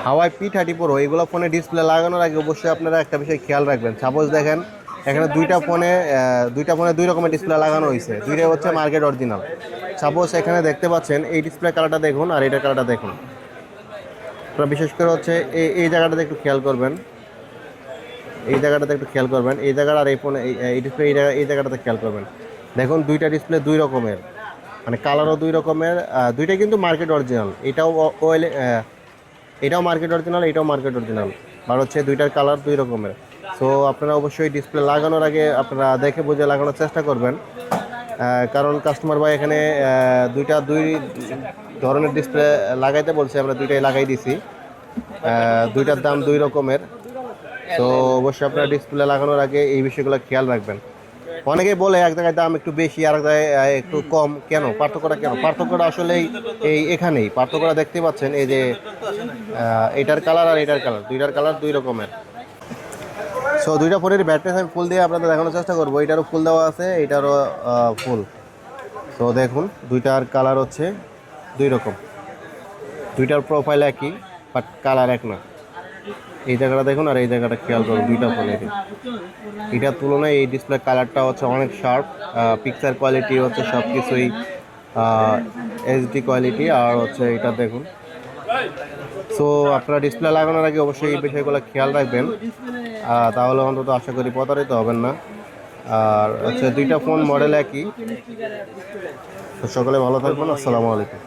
হাওয়াই P30 Pro এগুলো ফোনে display লাগানোর আগে অবশ্যই আপনারা একটা বিষয় খেয়াল রাখবেন। সাপোজ দেখেন এখানে দুইটা ফোনে দুই রকমের ডিসপ্লে লাগানো হয়েছে, দুইটাই হচ্ছে মার্কেট অরিজিনাল। সাপোজ এখানে দেখতে পাচ্ছেন এই ডিসপ্লে কালারটা দেখুন আর এইটার কালারটা দেখুন। আপনারা বিশেষ করে হচ্ছে এই জায়গাটাতে একটু খেয়াল করবেন, এই জায়গাটা আর এই ফোনে এই ডিসপ্লে এই জায়গাটাতে খেয়াল করবেন। দেখুন দুইটা ডিসপ্লে দুই রকমের, মানে কালারও দুই রকমের, দুইটাই কিন্তু মার্কেট অরিজিনাল। এটাও মার্কেট অরিজিনাল, এটাও মার্কেট অরিজিনাল, আর হচ্ছে দুইটার কালার দুই রকমের। সো আপনারা অবশ্যই ডিসপ্লে লাগানোর আগে আপনারা দেখে বুঝে লাগানোর চেষ্টা করবেন, কারণ কাস্টমার ভাই এখানে দুই ধরনের ডিসপ্লে লাগাইতে বলছে, আমরা দুইটাই লাগাই দিছি। দুইটার দাম দুই রকমের। তো অবশ্যই আপনারা ডিসপ্লে লাগানোর আগে এই বিষয়গুলো খেয়াল রাখবেন। অনেকেই বলে এক জায়গায় দাম একটু বেশি আর এক জায়গায় একটু কম, কেন পার্থক্যটা, পার্থক্যটা আসলে এখানেই পার্থক্যটা দেখতে পাচ্ছেন। এই যে এটার কালার আর এটার কালার, দুইটার কালার দুই রকমের। সো দুইটা ফোনের ব্যাটারি আমি ফুল দিয়ে আপনাদের দেখানোর চেষ্টা করবো। এটারও ফুল দেওয়া আছে, এটারও ফুল। তো দেখুন দুইটার কালার হচ্ছে দুই রকম, দুইটার প্রোফাইল একই বাট কালার এক না। এই জায়গাটা দেখুন আর এই জায়গাটা খেয়াল করুন, দুইটা ফোনের এটার তুলনায় এই ডিসপ্লে কালারটা হচ্ছে অনেক শার্প, পিকচার কোয়ালিটি হচ্ছে সব কিছুই এইচডি কোয়ালিটি, আর হচ্ছে এটা দেখুন। সো আপনারা ডিসপ্লে লাগানোর আগে অবশ্যই এই বিষয়গুলো খেয়াল রাখবেন, তাহলে অন্তত আশা করি প্রতারিত হবেন না। আর হচ্ছে দুইটা ফোন মডেল একই। তো সকলে ভালো থাকবেন, আসসালামু আলাইকুম।